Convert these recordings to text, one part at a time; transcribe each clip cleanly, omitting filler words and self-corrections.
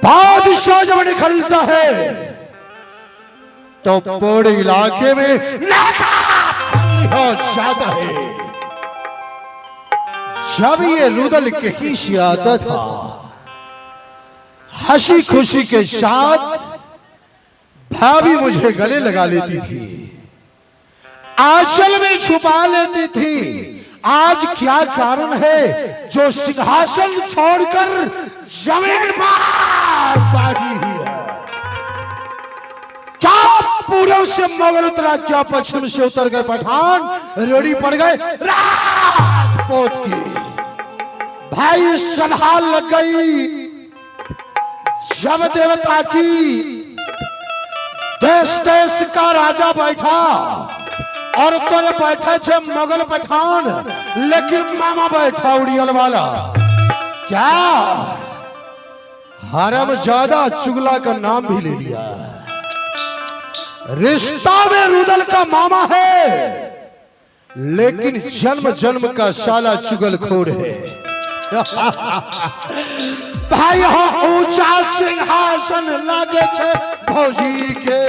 बादशाह जब निकलता है तो पूरे इलाके में जाता है। जब ये रुदल कहीं से आता था हंसी खुशी के साथ भाभी मुझे गले लगा लेती थी, आंचल में छुपा लेती थी। आज क्या कारण है जो सिंहासन छोड़कर जमीन पर बैठी हुई है? क्या पूर्व से मुगल उतरा, क्या पश्चिम से उतर गए पठान, रेडी पड़ गए राजपूत की। भाई सभा लग गई। जब देवता की देश देश का राजा बैठा और तोरे बैठे थे मुगल पठान, लेकिन मामा बैठा उड़ियल वाला। क्या हरामजादा चुगला का नाम भी ले लिया। रिश्ता में रुदल का मामा है, लेकिन जन्म जन्म का साला चुगलखोर है। भाई हो ऊंचा सिंहासन लागे छे भौजी के,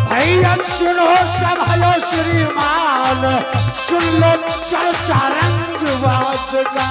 भैया सुनो सब हलो श्रीमान, सुन लो चर्चा रंगबाज का।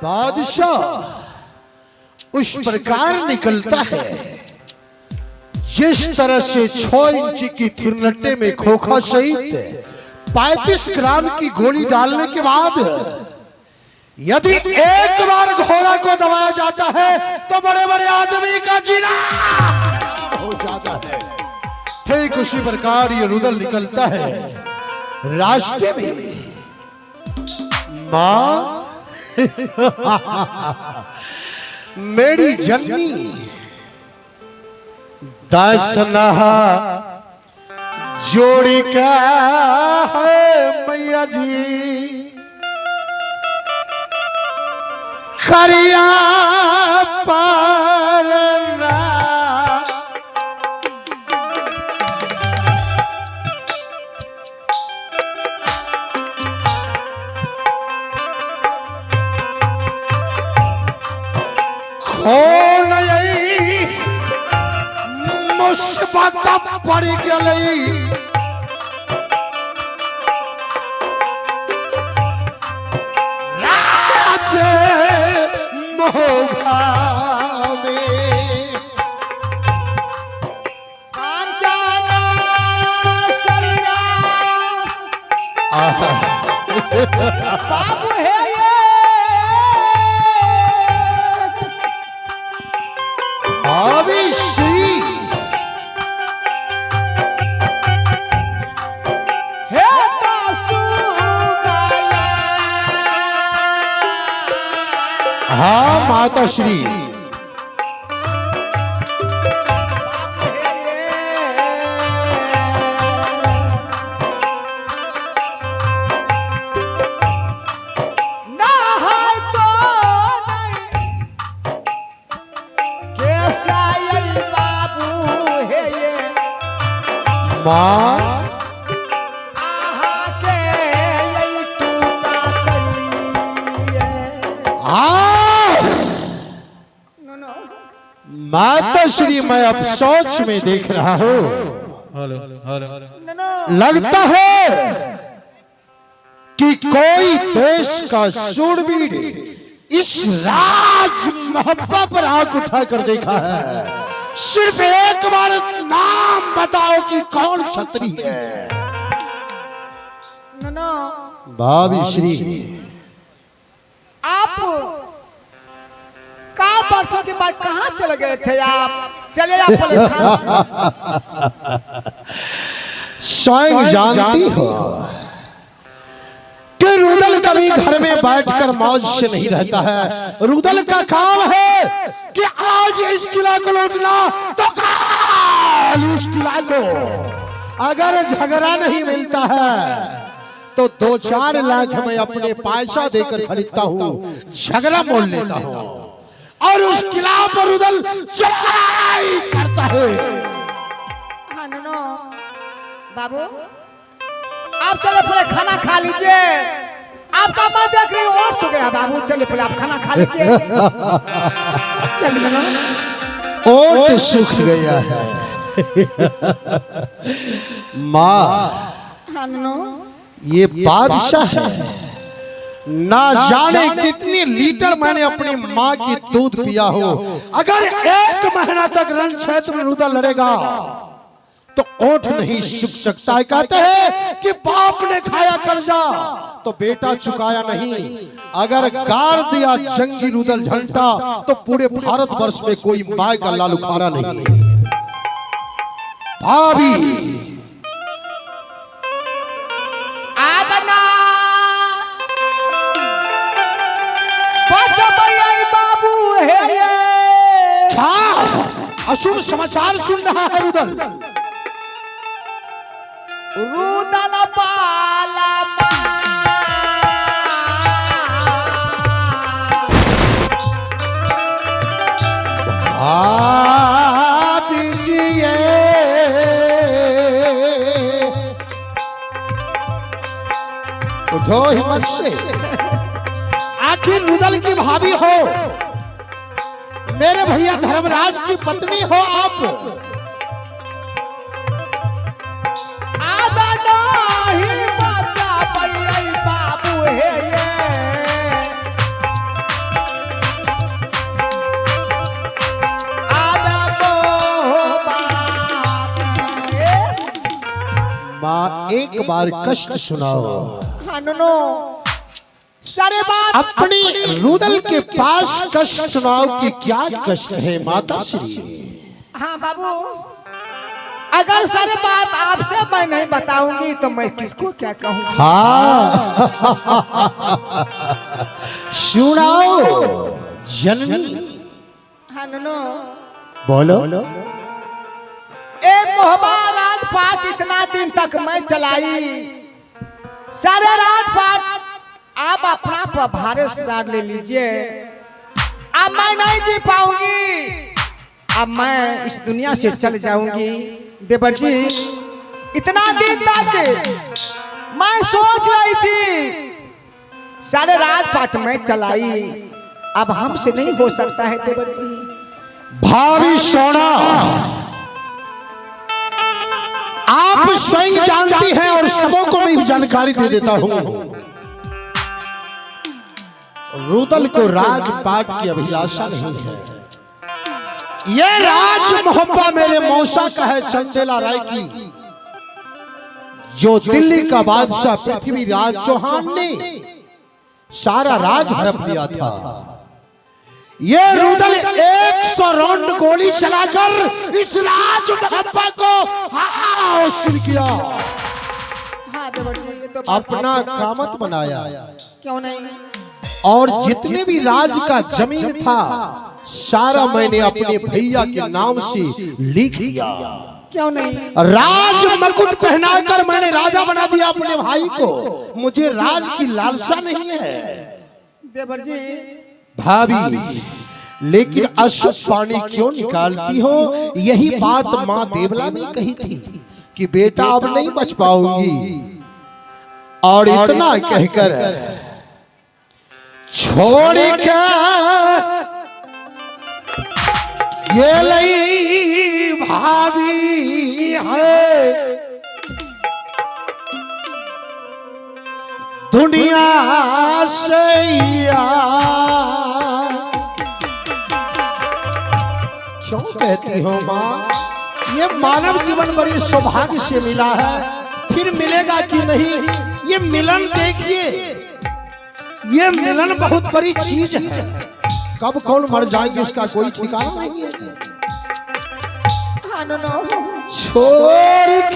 बादशाह उस प्रकार निकलता है जिस तरह से 6 इंच की थिरनट्टे में खोखा सहित 35 ग्राम की गोली डालने के बाद यदि एक बार घोड़ा को दबाया जाता है तो बड़े बड़े आदमी का जीना हो जाता है। ठीक उसी प्रकार ये रुदल निकलता है। रास्ते में मां मेरी जननी दसनहा जोड़ी क्या है मैया जी, करिया परना मुसीबत पड़ गई। राजे मोहा में कांचना सरीरा बाबू है ये अभिषेक हाँ माता श्री माँ माता श्री, मैं अब सोच में देख रहा हूँ, लगता है कि कोई देश का शूरवीर इस राज महब्बा पर आंख उठाकर देखा है। सिर्फ एक बार नाम बताओ कि कौन क्षत्रिय है। भाभी श्री, आप का वर्षों के बाद कहाँ चले गए थे? आप चले स्वयं जानती हो कि रुदल कभी घर में बैठकर मौज से नहीं रहता है। रुदल का काम है कि आज इस किला को लूटना तो कल उस किला को। अगर झगड़ा नहीं मिलता है तो 2-4 लाख में अपने पैसा देकर खरीदता हूँ, झगड़ा मोल लेता हूँ और उस किला पर रुदल चढ़ाई करता है। हाँ नो बाबू, आप चले पहले खाना खा लीजिए। आपका मैं देख रही हूँ और सो गया बाबू। चले पहले आप खाना खा लीजिए। चलिए ना, ओट सूख गया है। माँ, हाँ नो, ये बादशाह है, ना जाने कितने लीटर मैंने अपनी माँ की दूध पिया हो। अगर 1 महीना तक रण क्षेत्र में रुदल लड़ेगा तो ओठ नहीं सूख सकता है। कहते हैं कि बाप ने खाया कर्जा तो बेटा चुकाया नहीं। अगर गाड़ दिया जंगी रुदल झंडा तो पूरे भारतवर्ष में कोई माय का लाल उखाड़ा नहीं। भाभी आदना बाबू है ये क्या अशुभ समाचार सुन रहा है रुदल? रुदल पाला दीजिए उठो हिम्मत से। आखिर रुदल की भाभी हो, मेरे भैया धर्मराज की पत्नी हो आप। आदा नहीं बचा भैया बाबू है ये। आदा माँ एक बार कष्ट सुनाओ। नो सारे बात अपनी रुदल के पास कष्ट सुनाओ कि क्या कष्ट है माता श्री। हाँ बाबू, अगर सारे बात आपसे मैं नहीं बताऊंगी तो मैं किसको क्या कहूँ? हाँ सुनाओ जननी। हाँ नो बोलो। एक मोहबा राजपाट इतना दिन तक मैं चलाई। सारे राजपाट आप अपना प्रभारे सार ले लीजिए। अब मैं नहीं जी पाऊंगी, अब मैं इस दुनिया से चल जाऊंगी। देवर जी, इतना दिन तक मैं सोच रही थी सारे राजपाट में चलाई, अब हमसे नहीं हो सकता है देवर जी। भाभी सोना, आप स्वयं जानती हैं और सबों को मैं भी जानकारी दे देता हूं। रुदल को राजपाट की अभिलाषा नहीं है। ये राज मोहब्बा मेरे मौसा का है, चंदेला राय की, जो दिल्ली का बादशाह पृथ्वीराज चौहान ने सारा राज हड़प लिया था। ये रुदल 100 राउंड गोली चलाकर इस राज मोहब्बा को हासिल किया। हाँ देवर जी, ये तो अपना कामत बनाया। क्यों नहीं? और जितने भी राज का जमीन था सारा मैंने अपने भैया के नाम से लिख दिया। क्यों नहीं? राज मकुट पहनाकर मैंने राजा बना दिया अपने भाई को। मुझे राज की लालसा नहीं है देवर जी। भाभी, लेकिन अशुभ पानी क्यों निकालती हो? यही बात माँ देवला ने कही थी। कि बेटा अब नहीं बच पाऊंगी, और इतना कहकर छोड़ के ये लई भाभी है दुनिया से क्यों कहती हो माँ? ये मानव जीवन बड़ी सौभाग्य से मिला है, फिर मिलेगा कि नहीं? ये मिलन देखिए, ये मिलन बहुत बड़ी चीज है। कब कौन मर जाएगी उसका कोई ठिकाना नहीं है। छोड़